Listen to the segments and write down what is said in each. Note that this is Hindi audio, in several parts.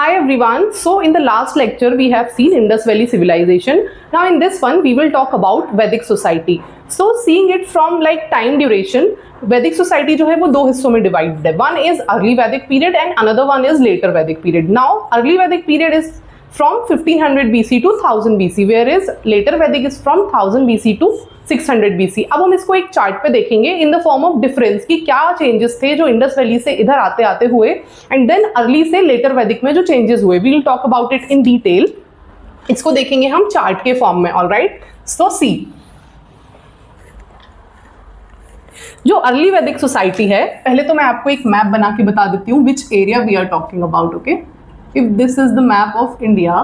Hi everyone. So in the last lecture we have seen Indus Valley civilization. Now in this one we will talk about Vedic society. So seeing it from like time duration, Vedic society जो है वो दो हिस्सों में divided है. One is early Vedic period and another one is later Vedic period. Now early Vedic period is from 1500 BC to 1000 BC, whereas later Vedic is from 1000 BC to 600 BC. अब हम इसको एक चार्ट पे देखेंगे in the form of difference कि क्या चेंजेस थे जो इंडस वैली से इधर आते आते हुए एंड देन अर्ली से लेटर वैदिक में जो चेंजेस हुए. We will talk about it in detail. इसको देखेंगे हम चार्ट के फॉर्म में. ऑलराइट, सो सी, जो अर्ली वैदिक सोसाइटी है, पहले तो मैं आपको एक मैप बना के बता देती हूँ which area we are talking about. Okay, if this is the map of India,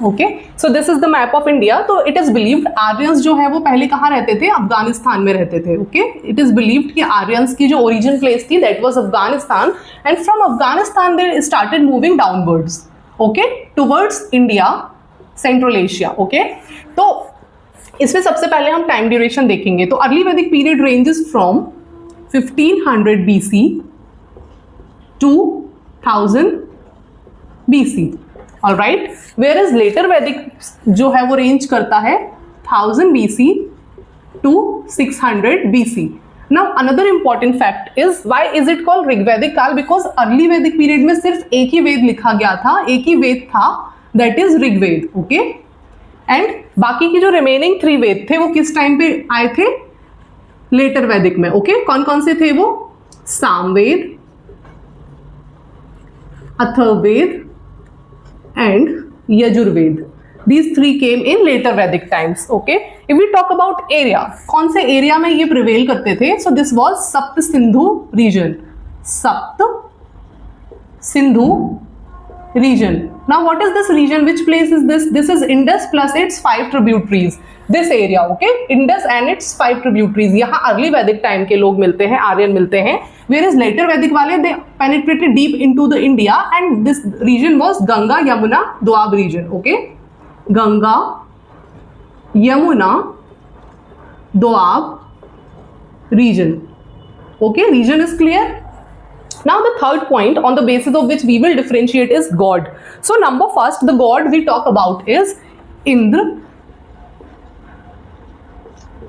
okay, so this is the map of India. तो इट इज बिलीव्ड आर्यंस जो है वो पहले कहाँ रहते थे? अफगानिस्तान में रहते थे. ओके, इट इज बिलीव्ड कि आर्यंस की जो ओरिजिन प्लेस थी that was Afghanistan and from Afghanistan they started moving downwards, okay, towards India, central Asia. Okay, तो इसमें सबसे पहले हम टाइम ड्यूरेशन देखेंगे. तो early Vedic period ranges from 1500 BC to 1000 BC. Alright, where is later Vedic जो है वो रेंज करता है 1000 BC to 600 BC. Now another important fact is why is it called Rigvedic काल? बिकॉज अर्ली वैदिक पीरियड में सिर्फ एक ही वेद लिखा गया था, एक ही वेद था, that is Rigveda. Okay, and बाकी की जो रिमेनिंग 3 वेद थे वो किस टाइम पे आए थे? लेटर वैदिक में. ओके, कौन कौन से थे वो? Samaveda, Atharvaveda and Yajurved. These 3 came in later Vedic times. Okay, if we talk about area, कौन से एरिया में ये प्रिवेल करते थे? So this was सप्त सिंधु region. सप्त Sindhu region. Now what is this region? Which place is this? This is Indus plus its 5 tributaries. This area, okay, Indus and its 5 tributaries. यहाँ अर्ली वैदिक टाइम के लोग मिलते हैं, आर्यन मिलते हैं. Whereas later वैदिक वाले they penetrated deep into the India and this region was Ganga, Yamuna, Doab region. Okay, Ganga, Yamuna, Doab region. Okay, region is clear. Now the third point on the basis of which we will differentiate is God. So number first, the God we talk about is Indra,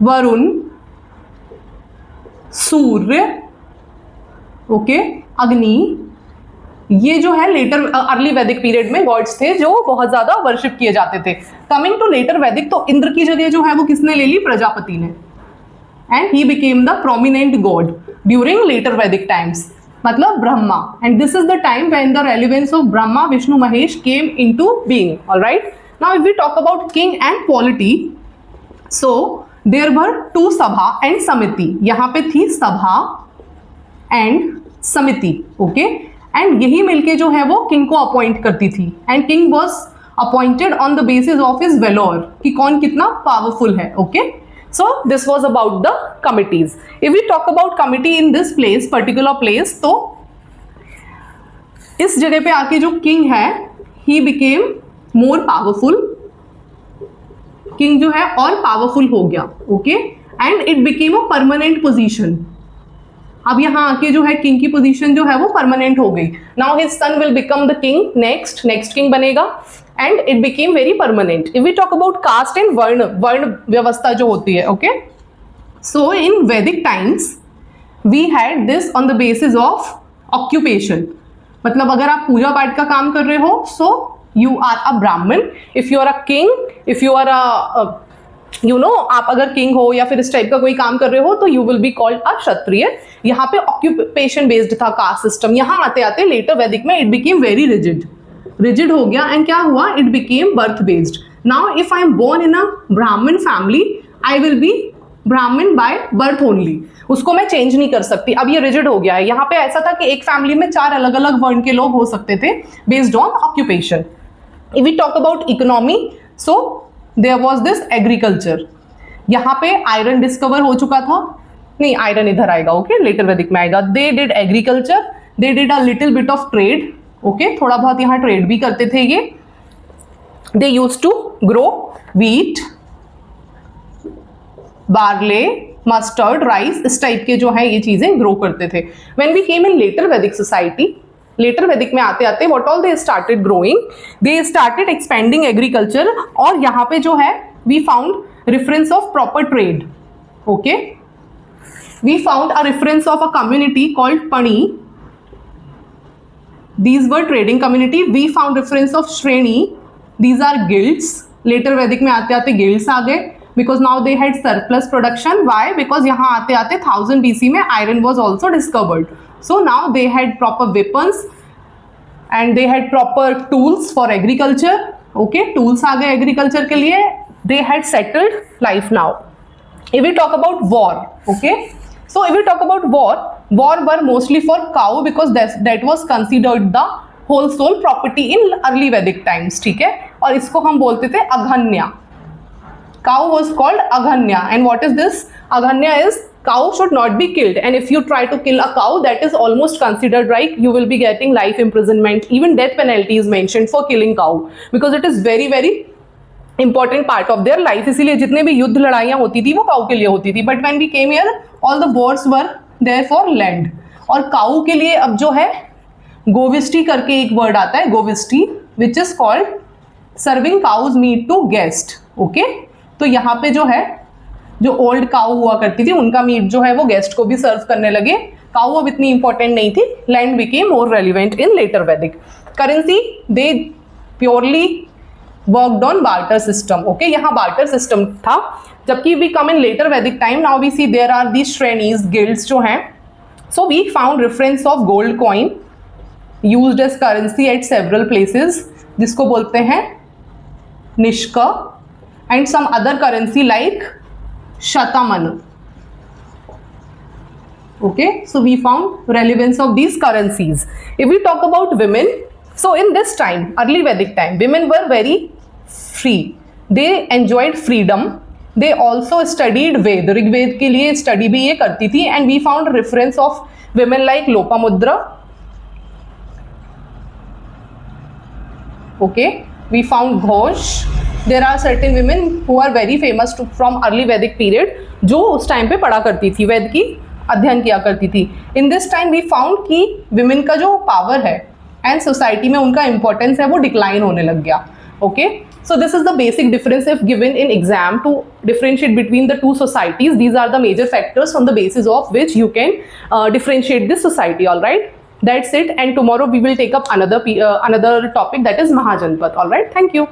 Varun, Surya, okay, अग्नि. ये जो है लेटर अर्ली वैदिक पीरियड में गॉड्स थे जो बहुत ज्यादा वर्शिप किए जाते थे. कमिंग टू लेटर वैदिक, तो इंद्र की जगह जो है वो किसने ले ली? प्रजापति ने. And he became the prominent god during later Vedic times, मतलब Brahma. And this is the time when the relevance of Brahma, Vishnu, Mahesh came into being. Alright, now if we talk about king and polity, so there were 2 sabha and समिति. यहाँ पे थी सभा एंड समिति. ओके, एंड यही मिलके जो है वो किंग को अपॉइंट करती थी. And king was appointed on the basis of his valour, कि कौन कितना पावरफुल है. Okay, so this was about the committees. If we talk about committee in this place, particular place, तो इस जगह पे आके जो king है he became more powerful. king जो है और powerful हो गया. Okay, and it became a permanent position. अब यहाँ आके जो है king की पोजीशन जो है वो परमानेंट हो गई. Now his son will become the king next king बनेगा and it became very permanent. If we talk about caste and वर्ण व्यवस्था जो होती है, okay, so in Vedic times we had this on the basis of occupation. मतलब अगर आप पूजा पाठ का काम कर रहे हो, so you are a Brahmin. If you are a king, if you are a आप अगर किंग हो या फिर इस टाइप का कोई काम कर रहे हो तो you will be called a Kshatriya. यहाँ पे ऑक्यूपेशन बेस्ड था कास्ट सिस्टम. यहाँ आते आते लेटर वैदिक में इट बिकेम वेरी रिजिड हो गया. एंड क्या हुआ? It became birth based. Now if I am born in a Brahmin family, I will be Brahmin by birth only. उसको मैं चेंज नहीं कर सकती. अब ये रिजिड हो गया है. यहाँ पे ऐसा था कि एक फैमिली में 4 अलग अलग वर्ण के लोग हो सकते थे based on occupation. If we talk about economy, so there was this agriculture. यहाँ पे आयरन डिस्कवर हो चुका था. नहीं, आयरन इधर आएगा. ओके, लेटर वैदिक में आएगा. They did agriculture, they did a little bit of trade. Okay, थोड़ा बहुत यहाँ ट्रेड भी करते थे ये. They used to grow wheat, barley, mustard, rice, इस टाइप के जो है ये चीजें ग्रो करते थे. When we came in later Vedic society, later Vedic में आते आते what all they started growing, they started expanding agriculture. और यहाँ पे जो है we found reference of proper trade. Okay, we found a reference of a community called Pani. These were trading community. We found reference of Shreni. These are guilds. Later Vedic में आते आते guilds आ गए because now they had surplus production. Why? Because यहाँ आते आते 1000 BC में iron was also discovered. So now they had proper weapons and they had proper tools for agriculture. Okay, tools आ गए agriculture के लिए. They had settled life now. If we talk about war, okay. So if we talk about war were mostly for cow because that was considered the whole soul property in early Vedic times. ठीक है, और इसको हम बोलते थे अघन्या. Cow was called अघन्या. And what is this? अघन्या is cow should not be killed, and if you try to kill a cow, that is almost considered like you will be getting life imprisonment. Even death penalty is mentioned for killing cow because it is very very important part of their life. इसीलिए जितने भी युद्ध लड़ाइयाँ होती थी वो काऊ के लिए होती थी. But when we came here all the wars were there for land. और काऊ के लिए अब जो है गोविस्टी करके एक वर्ड आता है, गोविस्टी, which is called serving cows meat to guest. Okay, तो यहाँ पे जो है जो ओल्ड काऊ हुआ करती थी उनका मीट जो है वो गेस्ट को भी सर्व करने लगे. काऊ अब इतनी इंपॉर्टेंट नहीं थी. Land became more relevant in later Vedic. Currency they purely worked on barter system. Okay, यहाँ बार्टर सिस्टम था. जबकि we come in later Vedic time, now we see there are the श्रेणीज, गिल्ड्स जो हैं. So we found reference of gold coin used as currency at several places, जिसको बोलते हैं निष्क, and some other currency like शतमन. Okay, so we found relevance of these currencies. If we talk about women, so in this time, early Vedic time, women were very free. They enjoyed freedom. They also studied Ved. Rigveda के लिए स्टडी भी ये करती थी. And we found reference of women like Lopamudra. Okay, we found Ghosh. There are certain women who are very famous from early Vedic period, जो उस टाइम पे पढ़ा करती थी, वेद की अध्ययन किया करती थी. In this time we found कि women का जो पावर है एंड सोसाइटी में उनका इंपॉर्टेंस है वो डिक्लाइन होने लग गया. Okay, so this is the basic difference if given in exam to differentiate between the two societies. These are the major factors on the basis of which you can differentiate this society. All right, that's it, and tomorrow we will take up another topic, that is Mahajanapat. All right, thank you.